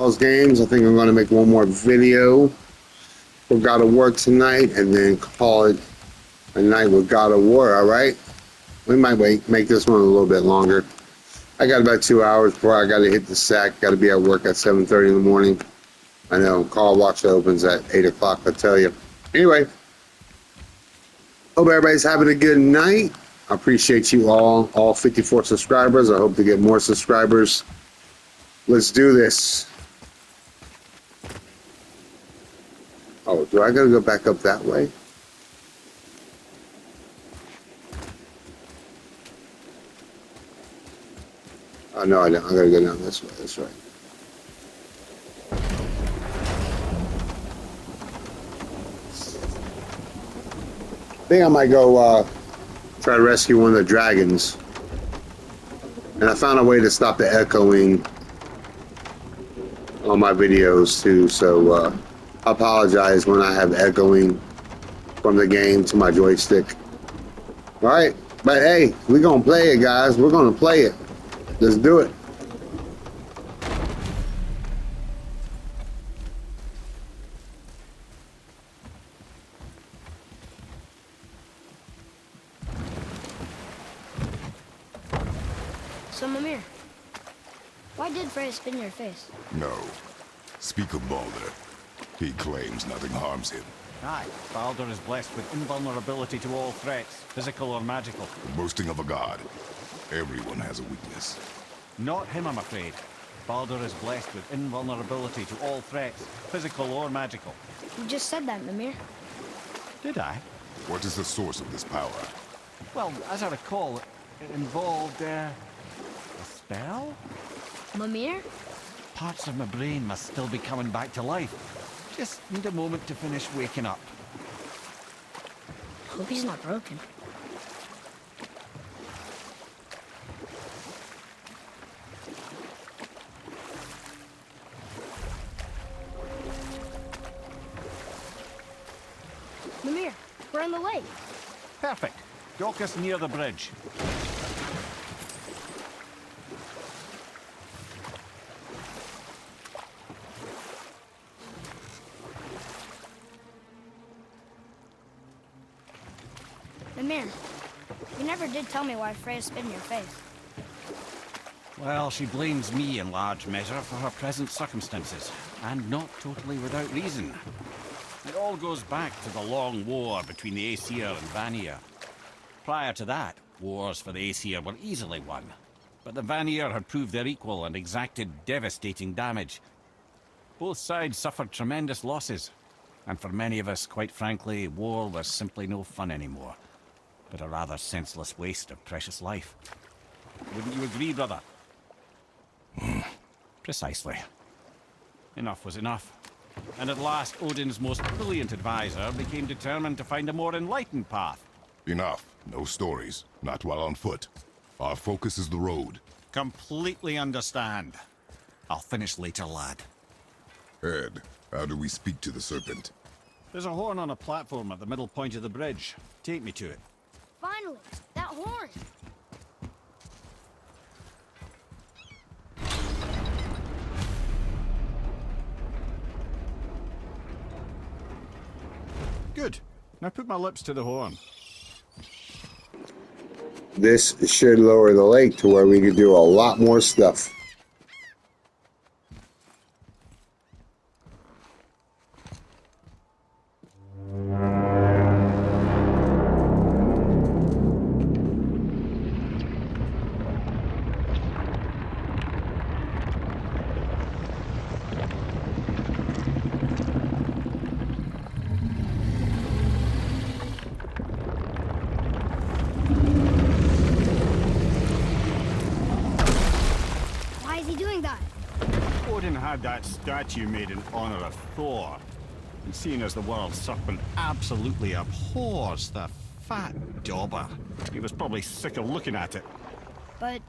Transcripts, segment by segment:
y'all's games. I think I'm going to make one more video for God of War tonight and then call it a night with God of War, all right? We might make this one a little bit longer. I got about 2 hours before I got to hit the sack. Got to be at work at 7:30 in the morning. I know, Call Watch opens at 8 o'clock, I tell you. Anyway, hope everybody's having a good night. I appreciate you all 54 subscribers. I hope to get more subscribers. Let's do this. Oh, do I gotta go back up that way? Oh, no, I don't. I gotta go down this way. That's right. I think I might go try to rescue one of the dragons. And I found a way to stop the echoing on my videos too, so I apologize when I have echoing from the game to my joystick. Alright, but hey, we're gonna play it, guys. We're gonna play it. Let's do it. So, Mimir, why did Freya spin your face? No. Speak of Baldur. He claims nothing harms him. Aye, Baldur is blessed with invulnerability to all threats, physical or magical. The boasting of a god. Everyone has a weakness. Not him, I'm afraid. Baldur is blessed with invulnerability to all threats, physical or magical. You just said that, Mimir. Did I? What is the source of this power? Well, as I recall, it involved, a spell? Mimir? Parts of my brain must still be coming back to life. Just need a moment to finish waking up. Hope he's not broken. Mimir, we're on the lake. Perfect. Dock us near the bridge. Mimir, you never did tell me why Freya spit in your face. Well, she blames me in large measure for her present circumstances, and not totally without reason. It all goes back to the long war between the Aesir and Vanir. Prior to that, wars for the Aesir were easily won, but the Vanir had proved their equal and exacted devastating damage. Both sides suffered tremendous losses, and for many of us, quite frankly, war was simply no fun anymore, but a rather senseless waste of precious life. Wouldn't you agree, brother? Precisely. Enough was enough. And at last, Odin's most brilliant advisor became determined to find a more enlightened path. Enough. No stories. Not while on foot. Our focus is the road. Completely understand. I'll finish later, lad. Ed, how do we speak to the serpent? There's a horn on a platform at the middle point of the bridge. Take me to it. Finally, that horn. Good. Now put my lips to the horn. This should lower the lake to where we can do a lot more stuff. Why is he doing that? Odin had that statue made in honor of Thor. And seeing as the world serpent absolutely abhors the fat dauber, he was probably sick of looking at it. But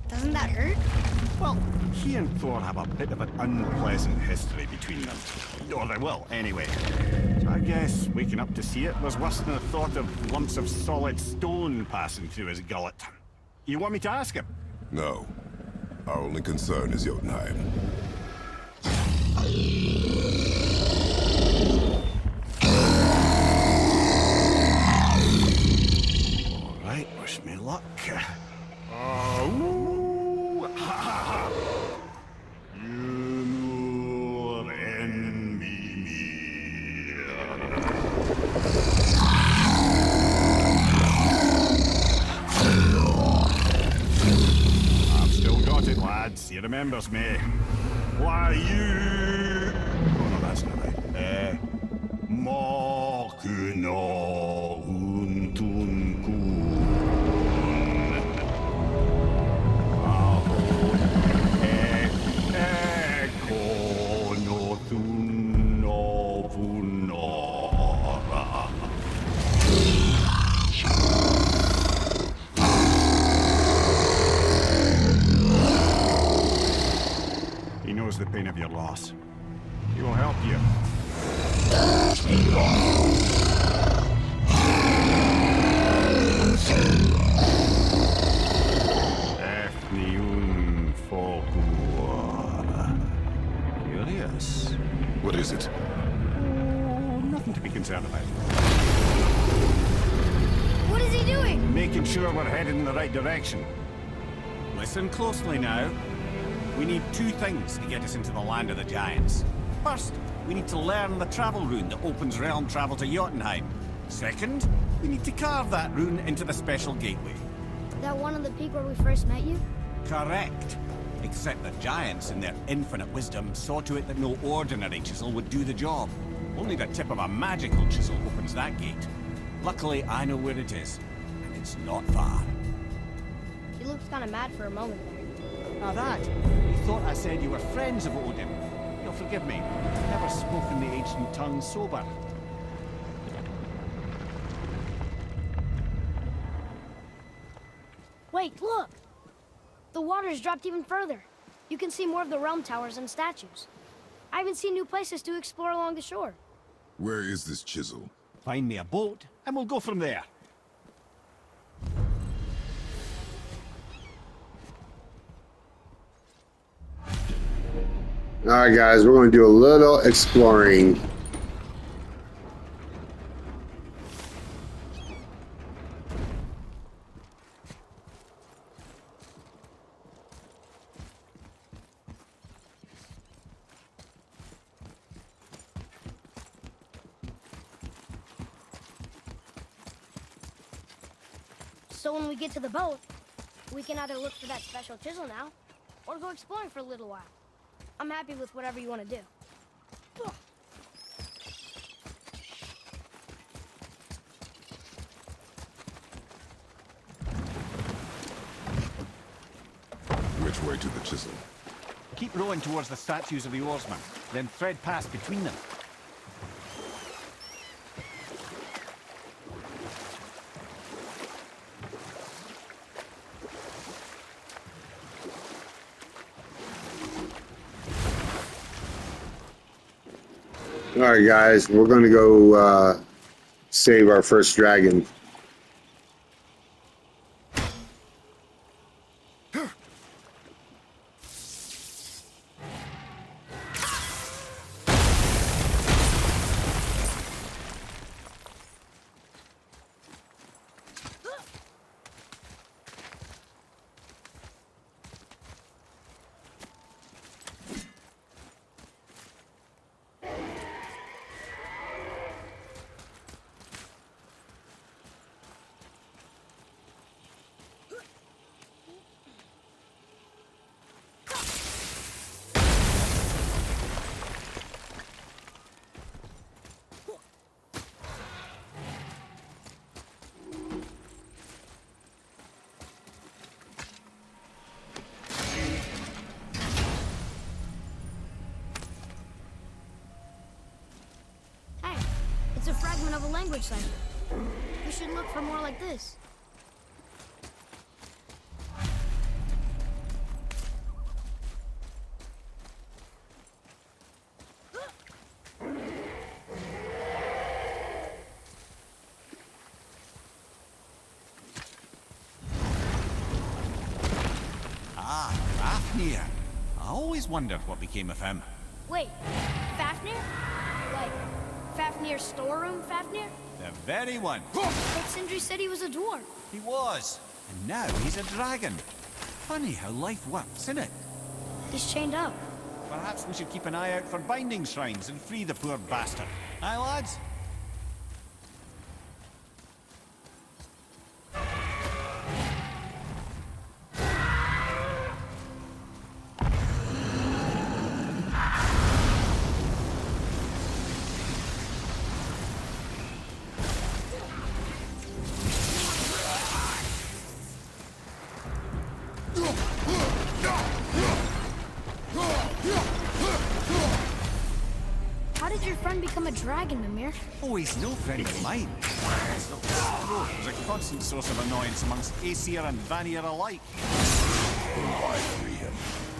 doesn't that hurt? Well, he and Thor have a bit of an unpleasant history between them. Or they will, anyway. So I guess waking up to see it was worse than the thought of lumps of solid stone passing through his gullet. You want me to ask him? No. Our only concern is Jotunheim. remembers me. Why you... Oh no, that's not right. Mokuno Untunkun. Ahon Ekono Thunovunora. He knows the pain of your loss. He will help you. Ethniun Folkuar. Curious. What is it? Oh, nothing to be concerned about. What is he doing? Making sure we're headed in the right direction. Listen closely now. We need two things to get us into the land of the giants. First, we need to learn the travel rune that opens realm travel to Jotunheim. Second, we need to carve that rune into the special gateway. That one on the peak where we first met you? Correct. Except the giants, in their infinite wisdom, saw to it that no ordinary chisel would do the job. Only the tip of a magical chisel opens that gate. Luckily, I know where it is, and it's not far. He looked kind of mad for a moment there. Now that, you thought I said you were friends of Odin. You'll forgive me. I've never spoken the ancient tongue sober. Wait, look! The water's dropped even further. You can see more of the realm towers and statues. I even see new places to explore along the shore. Where is this chisel? Find me a boat, and we'll go from there. Alright guys, we're going to do a little exploring. So when we get to the boat, we can either look for that special chisel now, or go exploring for a little while. I'm happy with whatever you want to do. Which way to the chisel? Keep rowing towards the statues of the oarsmen, then thread past between them. Alright guys, we're going to go save our first dragon. It's a fragment of a language cipher. We should look for more like this. Ah, Fafnir. I always wondered what became of him. Wait, Fafnir? Like, Fafnir's storeroom Fafnir? The very one. But Sindri said he was a dwarf. He was. And now he's a dragon. Funny how life works, isn't it? He's chained up. Perhaps we should keep an eye out for binding shrines and free the poor bastard. Aye, lads? did your friend become a dragon, Mimir? Oh, he's no friend of mine. His throat was a constant source of annoyance amongst Aesir and Vanir alike. Why free him?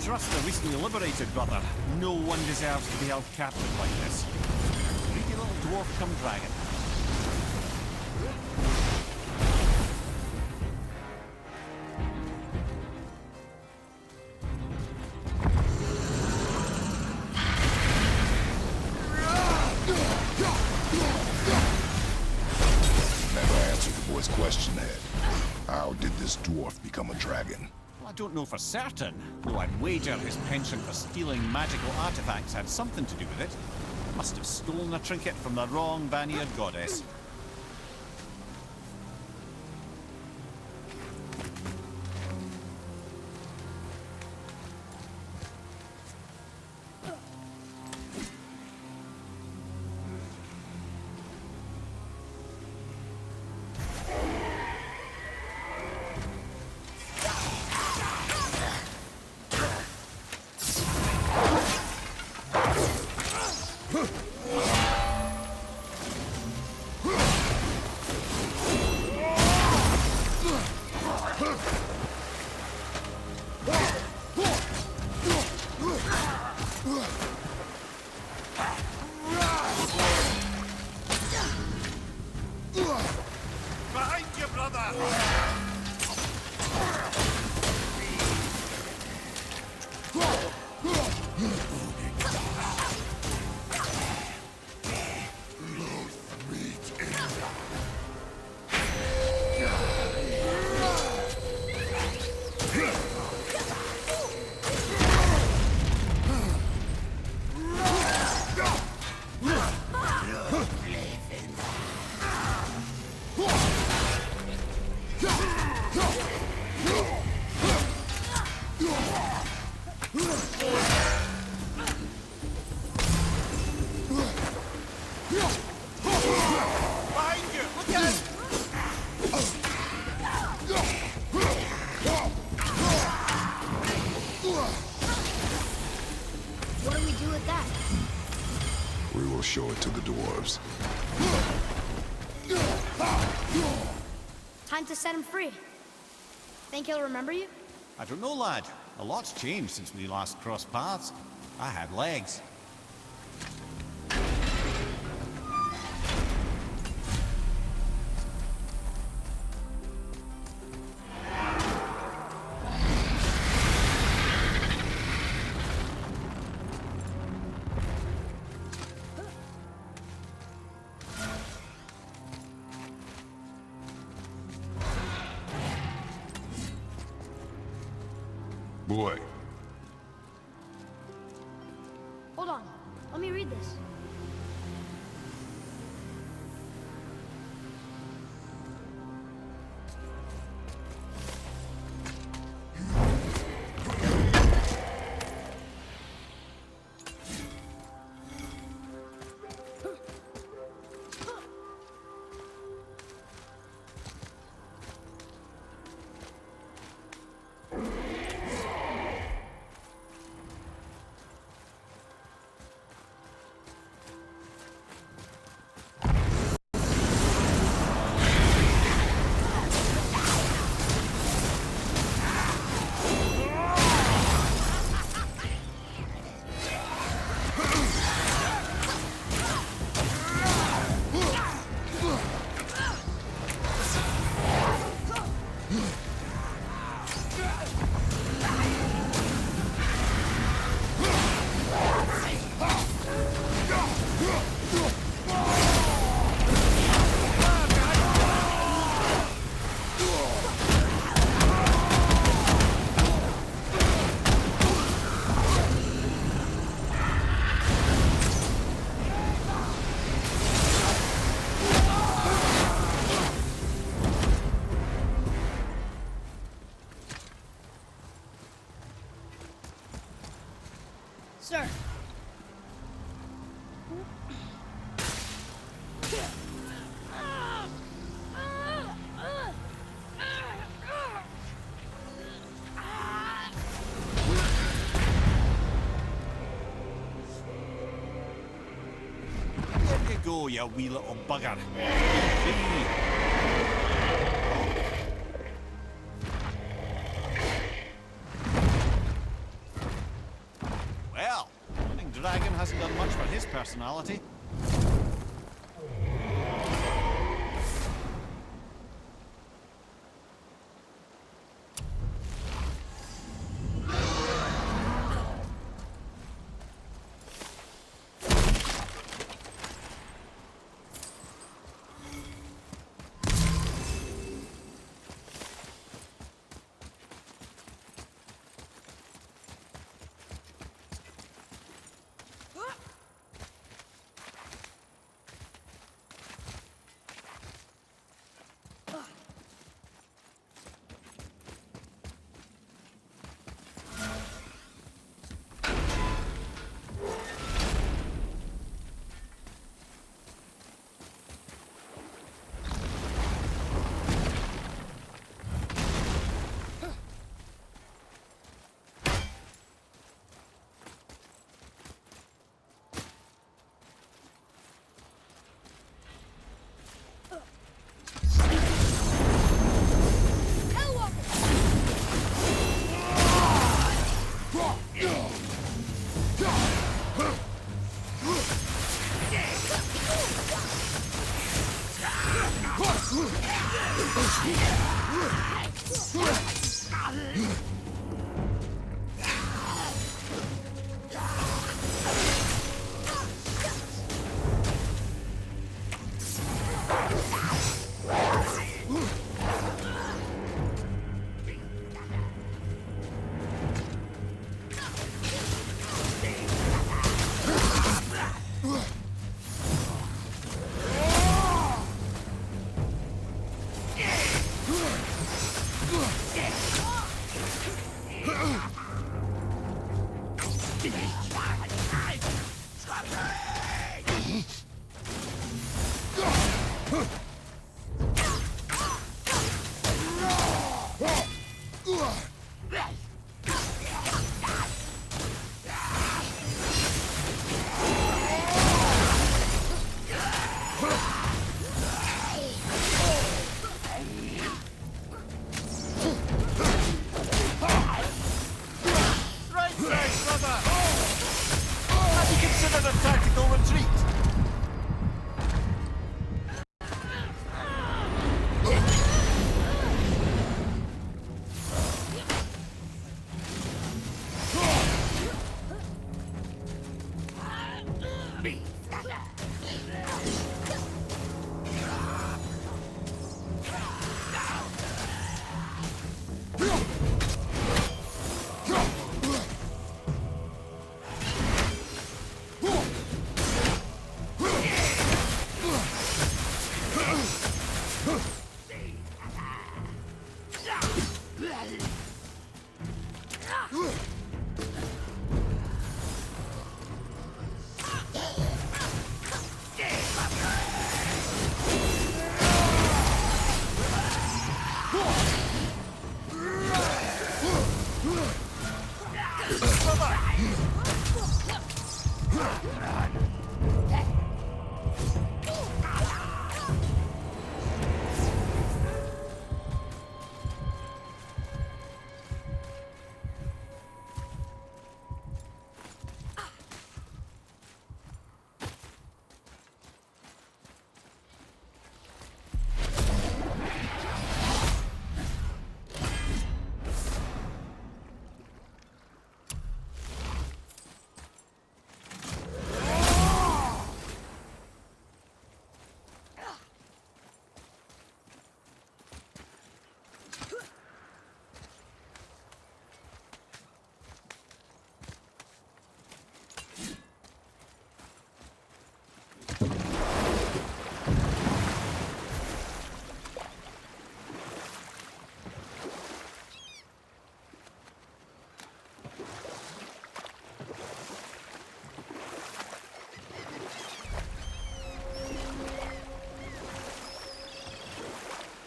Trust the recently liberated brother. No one deserves to be held captive like this. Greedy little dwarf come dragon. Never answered the boy's question, Head. How did this dwarf become a dragon? Well, I don't know for certain, though I'd wager his penchant for stealing magical artifacts had something to do with it. Must have stolen a trinket from the wrong Vanir goddess. Behind you, brother! Behind you! Look out! What do we do with that? We will show it to the dwarves. Time to set him free. Think he'll remember you? I don't know, lad. A lot's changed since we last crossed paths. I had legs. Boy, Hold on. Let me read this. Sir. go, you wee little bugger. Free. Well, Running Dragon hasn't done much for his personality.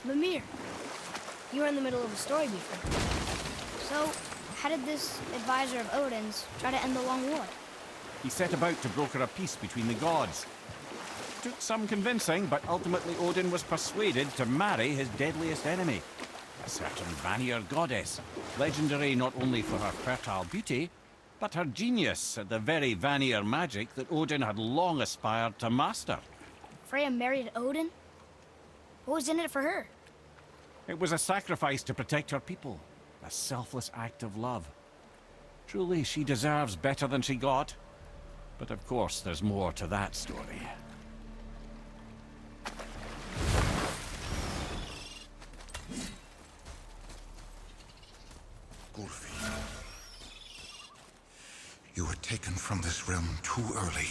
Mimir, you were in the middle of a story before. So, how did this advisor of Odin's try to end the Long War? He set about to broker a peace between the gods. Took some convincing, but ultimately Odin was persuaded to marry his deadliest enemy, a certain Vanir goddess, legendary not only for her fertile beauty, but her genius at the very Vanir magic that Odin had long aspired to master. Freya married Odin? What was in it for her? It was a sacrifice to protect her people, a selfless act of love. Truly, she deserves better than she got. But of course, there's more to that story. Gulfi, you were taken from this realm too early.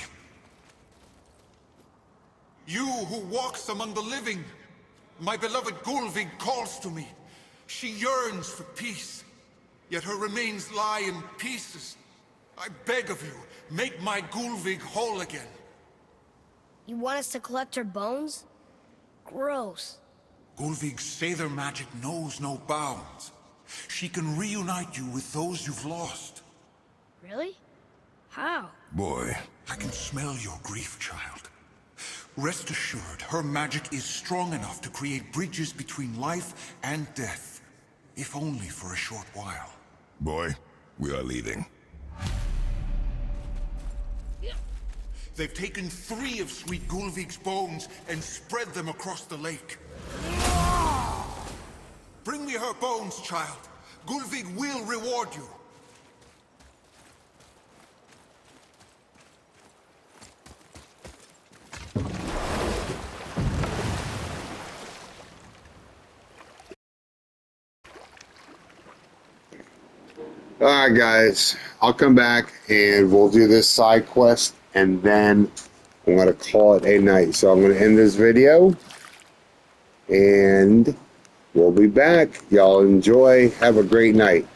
You who walks among the living, my beloved Gulvig calls to me. She yearns for peace, yet her remains lie in pieces. I beg of you, make my Gulvig whole again. You want us to collect her bones? Gross. Gulvig's Sather magic knows no bounds. She can reunite you with those you've lost. Really? How? Boy, I can smell your grief, child. Rest assured, her magic is strong enough to create bridges between life and death, if only for a short while. boy, we are leaving. They've taken 3 of Sweet Gulvig's bones and spread them across the lake. Bring me her bones, child. Gulvig will reward you. Alright guys, I'll come back and we'll do this side quest and then I'm going to call it a night. So I'm going to end this video and we'll be back. Y'all enjoy. Have a great night.